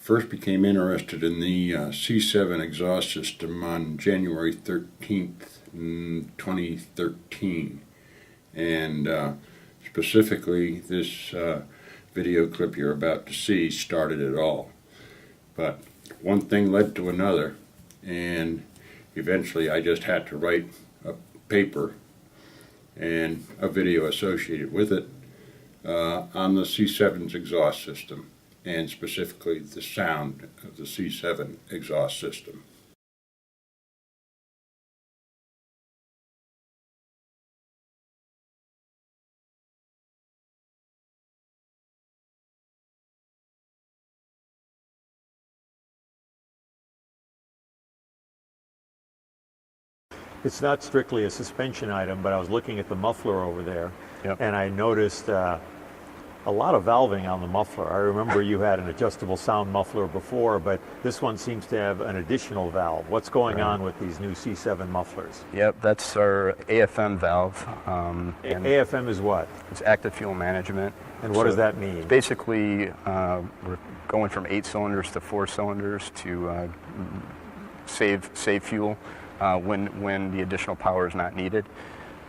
first became interested in the C7 exhaust system on January 13th, 2013. And specifically, this video clip you're about to see started it all. But one thing led to another, and eventually I just had to write a paper and a video associated with it on the C7's exhaust system, and specifically the sound of the C7 exhaust system. It's not strictly a suspension item, but I was looking at the muffler over there, Yep. and I noticed a lot of valving on the muffler. I remember you had an adjustable sound muffler before, but this one seems to have an additional valve. What's going on with these new C7 mufflers? Yep, that's our AFM valve. And AFM is what? it's active fuel management. And what does that mean? Basically, we're going from 8 cylinders to 4 cylinders to save fuel when the additional power is not needed.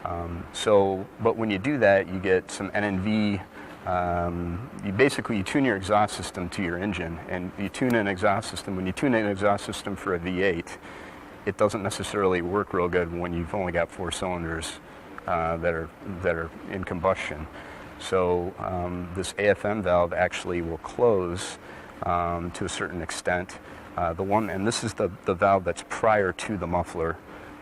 But when you do that, you get some NNV. You tune your exhaust system to your engine, and you tune an exhaust system. When you tune an exhaust system for a V8, it doesn't necessarily work real good when you've only got 4 cylinders that are in combustion. So this AFM valve actually will close to a certain extent. This is the valve that's prior to the muffler,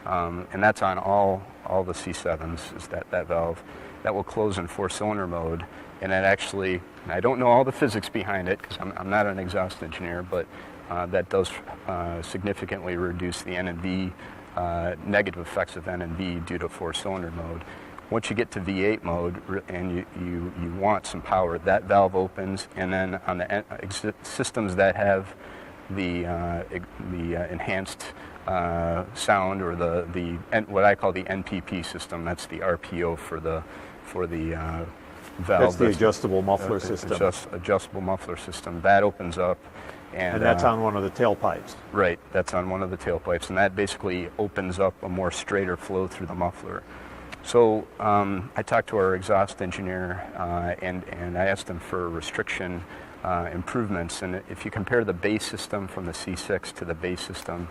and that's on all the C7s. Is that valve that will close in 4-cylinder mode, and that actually, I don't know all the physics behind it because I'm not an exhaust engineer, but that does significantly reduce the NNV negative effects of NNV due to 4-cylinder mode. Once you get to V8 mode and you want some power, that valve opens, and then on the systems that have the enhanced sound, or what I call the NPP system, that's the RPO for the valve. That's the adjustable muffler system. Adjustable muffler system. That opens up. And that's on one of the tailpipes. Right, that's on one of the tailpipes, and that basically opens up a more straighter flow through the muffler. So I talked to our exhaust engineer, and I asked him for restriction improvements. And if you compare the base system from the C6 to the base system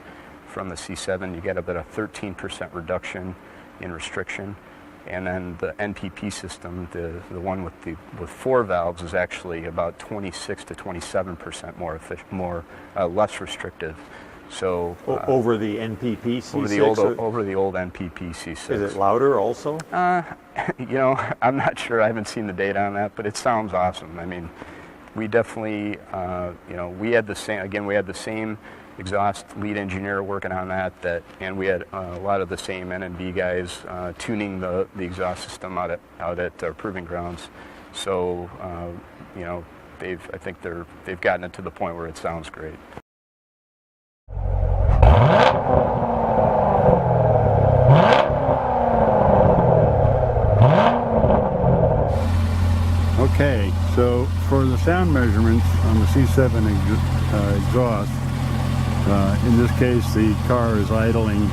from the C7, you get about a 13% reduction in restriction. And then the NPP system, the one with 4 valves, is actually about 26 to 27% less restrictive. So over the NPP C6? Over the old NPP C6. Is it louder also? I'm not sure. I haven't seen the data on that, but it sounds awesome. I mean, we definitely, we had the same exhaust lead engineer working on that, and we had a lot of the same NNB guys tuning the exhaust system out at our proving grounds. So, I think they've gotten it to the point where it sounds great. Okay, so for the sound measurements on the C7 exhaust, in this case the car is idling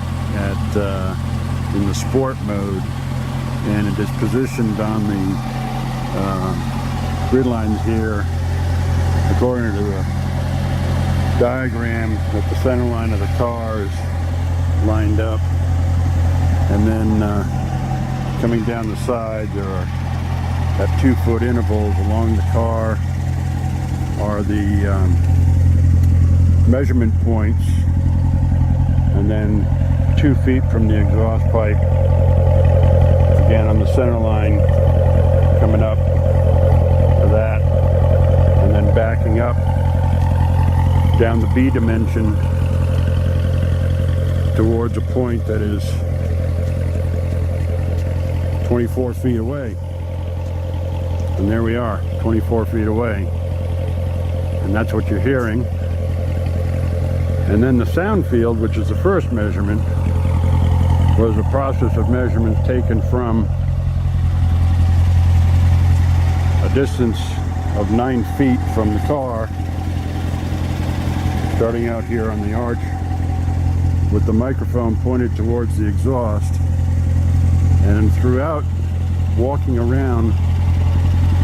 in the sport mode, and it is positioned on the grid lines here according to the diagram that the center line of the car is lined up, and then coming down the side there are at 2-foot intervals along the car are the measurement points, and then 2 feet from the exhaust pipe, again on the center line, coming up to that, and then backing up down the B dimension towards a point that is 24 feet away. And there we are, 24 feet away. And that's what you're hearing. And then the sound field, which is the first measurement, was a process of measurements taken from a distance of 9 feet from the car starting out here on the arch with the microphone pointed towards the exhaust, and throughout walking around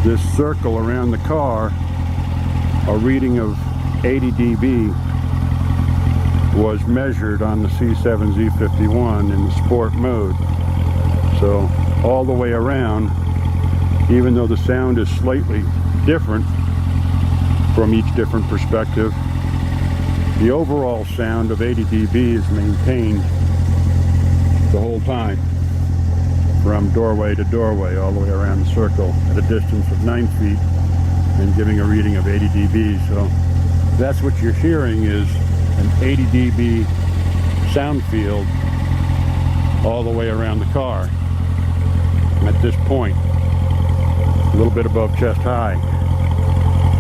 this circle around the car, a reading of 80 dB was measured on the C7 Z51 in the sport mode. So all the way around, even though the sound is slightly different from each different perspective, the overall sound of 80 dB is maintained the whole time, from doorway to doorway, all the way around the circle at a distance of 9 feet and giving a reading of 80 dB. So that's what you're hearing, is an 80 dB sound field all the way around the car at this point, a little bit above chest high.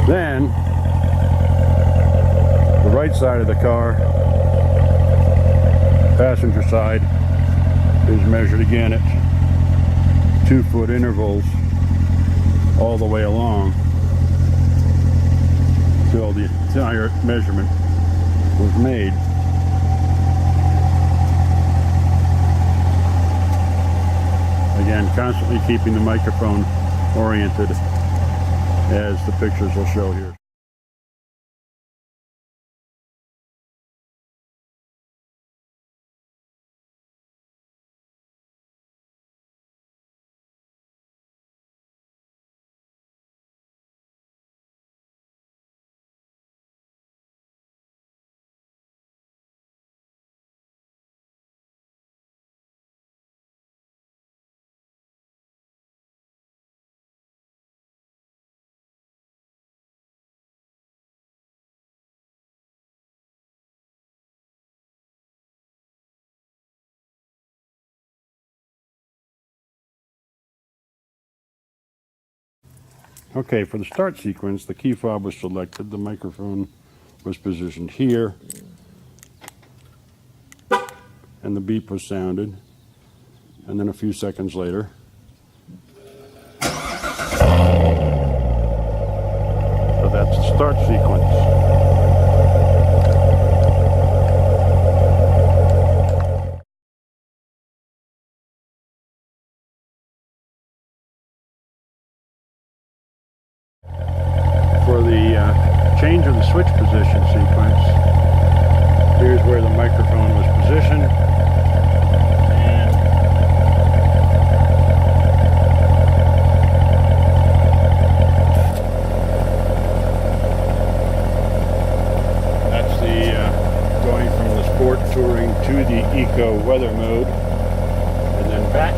Then the right side of the car, passenger side, is measured again at 2-foot intervals all the way along until the entire measurement was made. Again, constantly keeping the microphone oriented, as the pictures will show here. Okay, for the start sequence, the key fob was selected, the microphone was positioned here, and the beep was sounded, and then a few seconds later, so that's the start sequence. For the change of the switch position sequence, here's where the microphone was positioned, and that's the going from the sport touring to the eco weather mode, and then back